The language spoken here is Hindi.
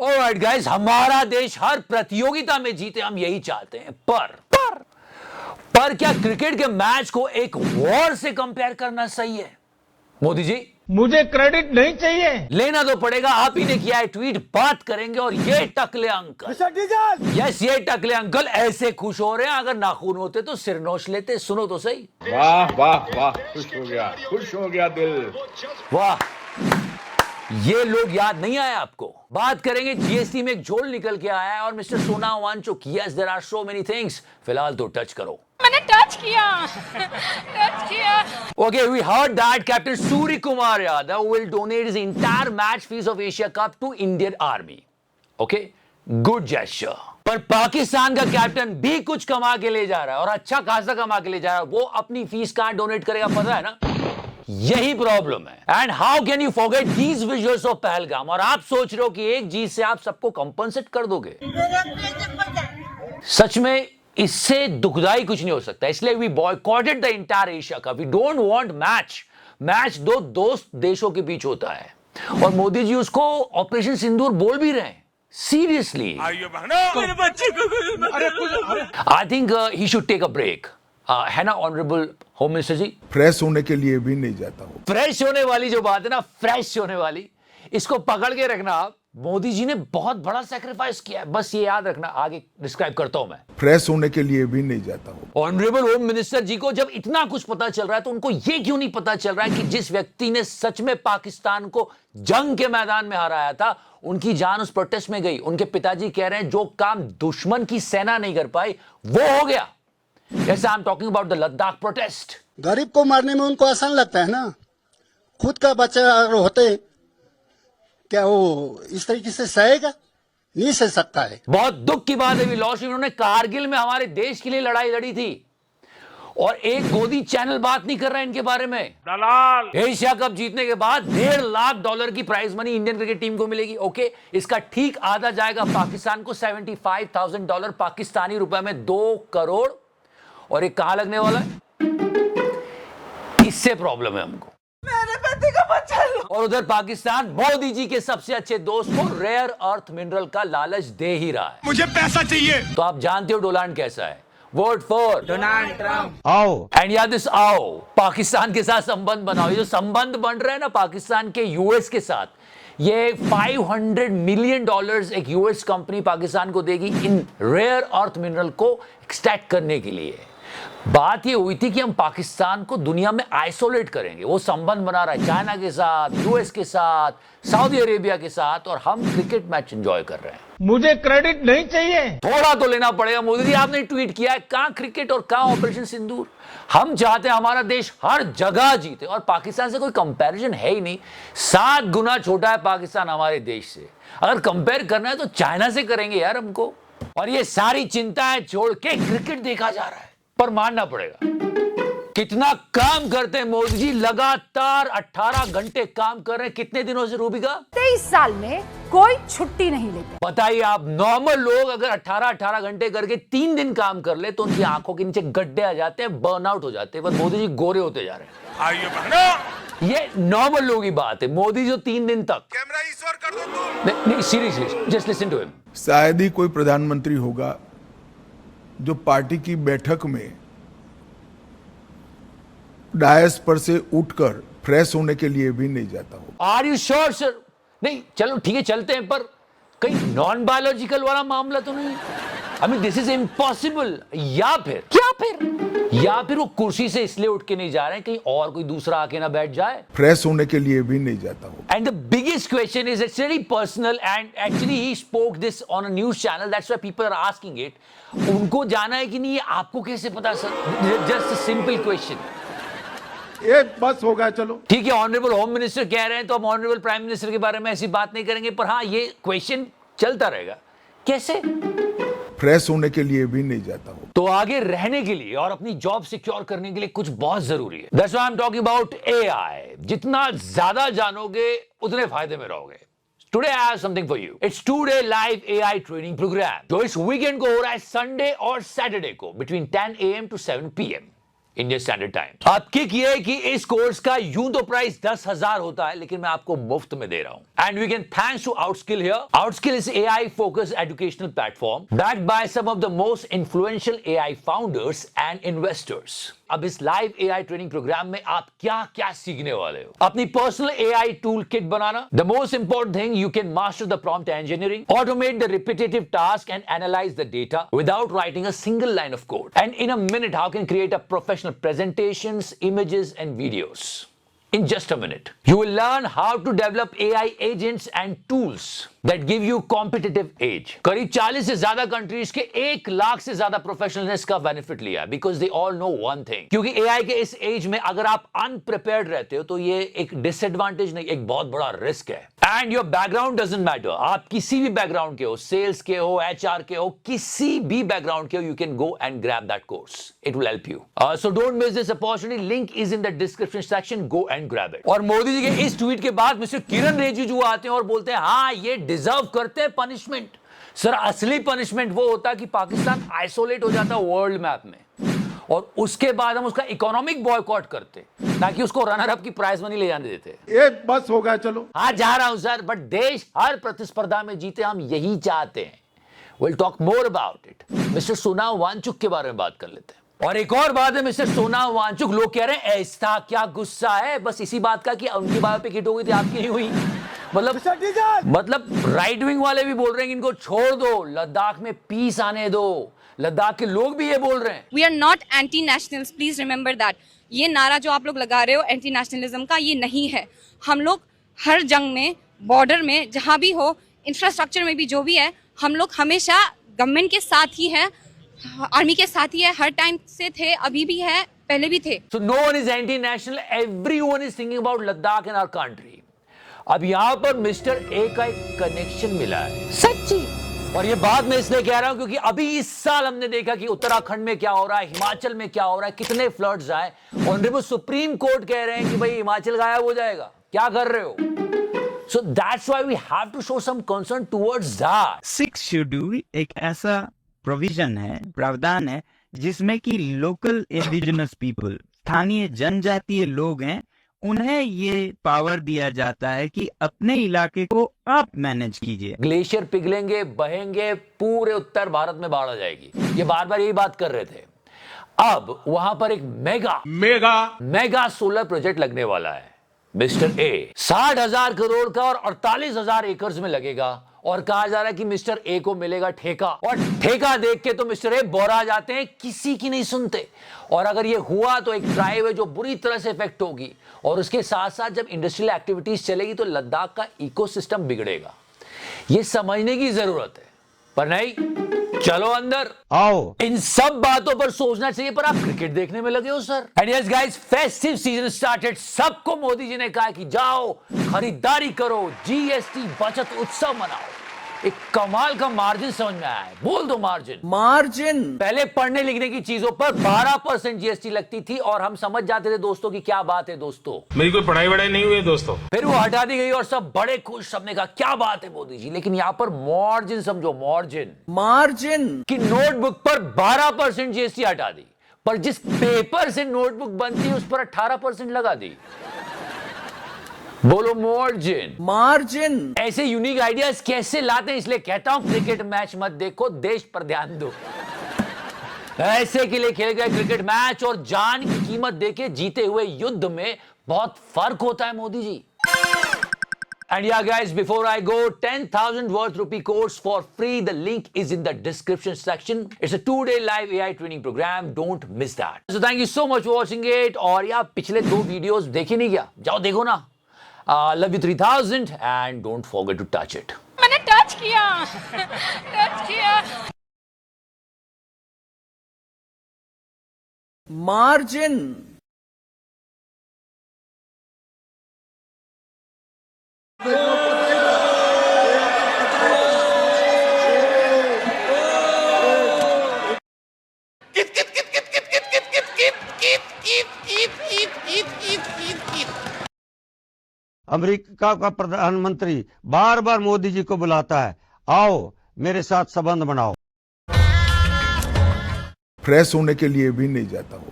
ऑलराइट गाइस, हमारा देश हर प्रतियोगिता में जीते, हम यही चाहते हैं। पर क्या क्रिकेट के मैच को एक वॉर से कंपेयर करना सही है? मोदी जी, मुझे क्रेडिट नहीं चाहिए। लेना तो पड़ेगा, आप ही ने किया है ट्वीट, बात करेंगे। और ये टकले अंकल, यस ये टकले अंकल ऐसे खुश हो रहे हैं, अगर नाखून होते तो सिर नोच लेते। सुनो तो सही। वाह वाह वाह, खुश हो गया दिल। वाह, ये लोग याद नहीं आए आपको? बात करेंगे जीएसटी में एक झोल निकल के आया है और mister Sonam Wangchuk, yes there are so many things. फिलहाल तो टच करो। मैंने टच किया। Okay, we heard that Captain Surya Kumar Yadav will donate his entire match fees of Asia Cup to Indian Army. Okay, good gesture. पर पाकिस्तान का कैप्टन भी कुछ कमा के ले जा रहा है और अच्छा खासा कमा के ले जा रहा है। वो अपनी फीस कहां डोनेट करेगा पता है ना? यही प्रॉब्लम है। And how can you forget these visuals of Pahalgam? और आप सोच रहे हो कि एक जीत से आप सबको कंपनसेट कर दोगे? सच में इससे दुखदाई कुछ नहीं हो सकता। इसलिए we boycotted the entire Asia cup. We don't want match दो दोस्त देशों के बीच होता है और मोदी जी उसको ऑपरेशन सिंदूर बोल भी रहे हैं। Seriously I think he should take a break, है ना honourable home minister ji? Fresh होने के लिए भी नहीं जाता हूं। फ्रेश होने वाली जो बात है ना, फ्रेश होने वाली, इसको पकड़ के रखना आप। मोदी जी ने बहुत बड़ा सैक्रिफाइस किया है, बस ये याद रखना। आगे डिस्क्राइब करता हूं मैं। फ्रेश होने के लिए भी नहीं जाता हूं। ऑनरेबल होम मिनिस्टर जी को जब इतना कुछ पता चल रहा है तो उनको ये क्यों नहीं पता चल रहा है कि जिस व्यक्ति ने सच में पाकिस्तान को जंग के मैदान में हराया था, उनकी जान उस प्रोटेस्ट में गई। उनके पिताजी कह रहे हैं जो काम दुश्मन की सेना नहीं कर पाई वो हो गया। जैसे I am talking about the Ladakh protest. गरीब को मारने में उनको आसान लगता है ना, खुद का बच्चा अगर होते क्या वो इस तरीके से सहेगा? नहीं सह सकता है। बहुत दुख की बात है विलास, उन्होंने कारगिल में हमारे देश के लिए लड़ाई लड़ी थी और एक गोदी चैनल बात नहीं कर रहा है इनके बारे में। दलाल। एशिया कप जीतने के बाद $1.5 लाख की prize money Indian cricket team को मिलेगी। ओके, इसका ठीक आधा जाएगा पाकिस्तान को, $75,000 पाकिस्तानी रुपए में 2 करोड़। और ये कहां लगने वाला है? इससे प्रॉब्लम है हमको। मेरे पति को बचा लो। और उधर पाकिस्तान मोदी जी के सबसे अच्छे दोस्त को रेयर अर्थ मिनरल का लालच दे ही रहा है। मुझे पैसा चाहिए। तो आप जानते हो डोनाल्ड कैसा है? Vote for Donald Trump. आओ एंड या दिस आओ, पाकिस्तान के साथ संबंध बनाओ। ये जो संबंध बन रहे हैं ना पाकिस्तान के यूएस के साथ, ये $500 मिलियन एक यूएस कंपनी पाकिस्तान को देगी इन रेयर अर्थ मिनरल को एक्सट्रैक्ट करने के लिए। बात ये हुई थी कि हम पाकिस्तान को दुनिया में आइसोलेट करेंगे। वो संबंध बना रहा है चाइना के साथ, यूएस के साथ, सऊदी अरेबिया के साथ, और हम क्रिकेट मैच एंजॉय कर रहे हैं। मुझे क्रेडिट नहीं चाहिए। थोड़ा तो लेना पड़ेगा। मोदी जी आपने ट्वीट किया है, कहां क्रिकेट और कहां ऑपरेशन सिंदूर? हम चाहते हैं हमारा देश हर जगह जीते और पाकिस्तान से कोई कंपैरिजन है ही नहीं। 7 गुना छोटा है पाकिस्तान हमारे देश से। अगर कंपेयर करना है तो चाइना से करेंगे यार हमको। और ये सारी चिंताएं छोड़ के क्रिकेट देखा जा रहा है। पर मानना पड़ेगा कितना काम करते हैं मोदी जी, लगातार 18 घंटे काम कर रहे हैं। कितने दिनों से रूबिका? 23 साल में कोई छुट्टी नहीं लेते। बताइए आप, नॉर्मल लोग अगर 18 घंटे करके 3 दिन काम कर ले तो उनकी आंखों के नीचे गड्ढे आ जाते हैं, बर्नआउट हो जाते हैं। पर मोदी जी गोरे होते जा रहे हैं। आइए बहनों, ये नॉर्मल लोगों की बात है। मोदी जो 3 दिन तक कैमरा ईश्वर कर दो तुम। नहीं seriously, just listen to him. शायद ही कोई प्रधानमंत्री होगा जो पार्टी की बैठक में डायस पर से उठकर फ्रेश होने के लिए भी नहीं जाता हो। Are you sure sir? नहीं चलो ठीक है चलते हैं, पर कहीं नॉन बायोलॉजिकल वाला मामला तो नहीं? I mean this is impossible. या फिर वो कुर्सी से इसलिए उठ के नहीं जा रहे हैं कहीं और कोई दूसरा आके ना बैठ जाए। फ्रेश होने के लिए भी नहीं जाता हो। And the biggest question is it's very personal and actually he spoke this on a news channel, that's why people are asking it. उनको जाना है कि नहीं, ये आपको कैसे पता sir? Just a simple question. ये बस हो गया, चलो ठीक है, ऑनरेबल होम मिनिस्टर कह रहे हैं तो हम ऑनरेबल प्राइम मिनिस्टर के बारे में ऐसी बात नहीं करेंगे, पर हाँ ये क्वेश्चन चलता रहेगा। कैसे? फ्रेश होने के लिए भी नहीं जाता हो। तो आगे रहने के लिए और अपनी जॉब सिक्योर करने के लिए कुछ बहुत जरूरी है। That's why I'm talking about AI. जितना ज्यादा जानोगे उतने फायदे में रहोगे। Today I have something for you. It's 2-day live AI training program जो इस वीकेंड को हो रहा है, संडे और सैटरडे को between 10 AM to 7 PM. Indian standard time. अब किक ये है कि इस कोर्स का यूं तो प्राइस 10,000 होता है, लेकिन मैं आपको मुफ्त में दे रहा हूं। And we can thanks to Outskill here. Outskill is AI focused educational platform backed by some of the most influential AI founders and investors। अब इस लाइव AI ट्रेनिंग प्रोग्राम में आप क्या क्या सीखने वाले हो? अपनी personal AI tool kit banana, the most important thing you can master the prompt engineering, automate the repetitive task and analyse the data without writing a single line of code, and in a minute how can create a professional presentations, images and videos. In just a minute, you will learn how to develop AI agents and tools that give you competitive edge. करीब 40 से ज्यादा कंट्रीज के 1 लाख से ज्यादा प्रोफेशनल्स का बेनिफिट लिया, because they all know one thing, क्योंकि AI के इस एज में अगर आप अनप्रिपेयर्ड रहते हो तो ये एक डिसएडवांटेज नहीं, एक बहुत बड़ा रिस्क है। And your background doesn't matter, आप किसी भी बैकग्राउंड के हो, सेल्स के हो, HR के हो, किसी भी बैकग्राउंड के हो, you can go and grab that course, it will help you. So don't miss this opportunity, link is in the description section, go and grab it. और मोदी जी के इस ट्वीट के बाद मिस्टर किरण रिजिजू आते हैं और बोलते हैं हाँ ये डिजर्व करते हैं पनिशमेंट। सर असली पनिशमेंट वो होता कि पाकिस्तान आइसोलेट हो जाता वर्ल्ड मैप में, और उसके बाद हम उसका इकोनॉमिक बॉयकॉट करते ताकि उसको रनर अप की प्राइज मनी ले जाने देते। ये बस हो गया, चलो। हाँ जा रहा हूं सर, बट देश हर प्रतिस्पर्धा में जीते, हम यही चाहते हैं। Will talk more about it. Mister Sonam Wangchuk के बारे में बात कर लेते हैं। और एक और बात है, मिस्टर सोनाम वांगचुक, लोग कह रहे हैं ऐसा क्या गुस्सा है बस इसी बात का कि उनकी बायोपिक हिट हो गई थी, आपकी नहीं हुई। मतलब राइट विंग वाले भी बोल रहे हैं कि इनको छोड़ दो, लद्दाख में पीस आने दो। लद्दाख के लोग भी ये बोल रहे हैं। We are not anti nationals, please remember that. ये नारा जो आप लोग लगा रहे हो एंटी नेशनलिज्म का, ये नहीं है। हम लोग हर जंग में, बॉर्डर में, जहां भी हो, इंफ्रास्ट्रक्चर में भी जो भी है, हम लोग हमेशा गवर्नमेंट के साथ ही हैं, आर्मी के साथ ही है, हर टाइम से थे, अभी भी है, पहले भी थे। So no one is anti-national, everyone is thinking about Ladakh in our country. अब यहाँ पर मिस्टर ए का एक कनेक्शन मिला है, सच्ची। और ये बात मैं इसलिए कह रहा हूं क्योंकि अभी इस साल हमने देखा कि उत्तराखंड में क्या हो रहा है, हिमाचल में क्या हो रहा है, कितने फ्लड्स आए। ऑनरेबल सुप्रीम कोर्ट कह रहे हैं कि भाई हिमाचल गायब हो जाएगा, क्या कर रहे हो? So that's why we have to show some concern towards that. 6 schedule एक ऐसा प्रोविजन है, प्रावधान है, जिसमें कि लोकल इंडिजिनस पीपल, स्थानीय जनजातीय लोग हैं, उन्हें ये पावर दिया जाता है कि अपने इलाके को आप मैनेज कीजिए। ग्लेशियर पिघलेंगे, बहेंगे, पूरे उत्तर भारत में बाढ़ आ जाएगी, ये बार बार यही बात कर रहे थे। अब वहां पर एक मेगा सोलर प्रोजेक्ट लगने वाला है। मिस्टर ए 60,000 करोड़ का और 48,000 एकड़ में लगेगा, और कहा जा रहा है कि मिस्टर ए को मिलेगा ठेका, और ठेका देख के तो मिस्टर ए बोरा जाते हैं, किसी की नहीं सुनते। और अगर ये हुआ तो एक ड्राइव है जो बुरी तरह से इफेक्ट होगी, और उसके साथ साथ जब इंडस्ट्रियल एक्टिविटीज चलेगी तो लद्दाख का इकोसिस्टम बिगड़ेगा। ये समझने की जरूरत है, पर नहीं, चलो अंदर आओ। इन सब बातों पर सोचना चाहिए, पर आप क्रिकेट देखने में लगे हो sir. And yes guys, festive season started. सबको मोदी जी ने कहा कि जाओ खरीदारी करो, GST बचत उत्सव मनाओ। एक कमाल का मार्जिन समझ में आया है, बोल दो मार्जिन। पहले पढ़ने लिखने की चीजों पर 12% GST लगती थी और हम समझ जाते थे दोस्तों की क्या बात है दोस्तों, मेरी कोई पढ़ाई वढ़ाई नहीं हुई है दोस्तों। फिर वो हटा दी गई और सब बड़े खुश, सबने कहा क्या बात है मोदी जी। लेकिन यहाँ पर मार्जिन समझो, मार्जिन कि नोटबुक पर 12% GST हटा दी, पर जिस पेपर से नोटबुक बनती उस पर 18% लगा दी। बोलो मार्जिन। ऐसे यूनिक आइडियाज कैसे लाते हैं, इसलिए कहता हूं क्रिकेट मैच मत देखो, देश पर ध्यान दो। ऐसे के लिए खेले गए क्रिकेट मैच और जान की कीमत देके जीते हुए युद्ध में बहुत फर्क होता है Modi ji. And yeah guys, before I go, 10,000 worth rupee course for free. The link is in the description section. It's a 2-day live AI training program. Don't miss that. So thank you so much for watching it. और यार पिछले 2 वीडियोस देखे नहीं क्या, जाओ देखो ना। Love you 3000 and don't forget to touch it. मैंने टच किया मार्जिन। अमेरिका का प्रधानमंत्री बार बार मोदी जी को बुलाता है, आओ मेरे साथ संबंध बनाओ। फ्रेश होने के लिए भी नहीं जाता हूँ।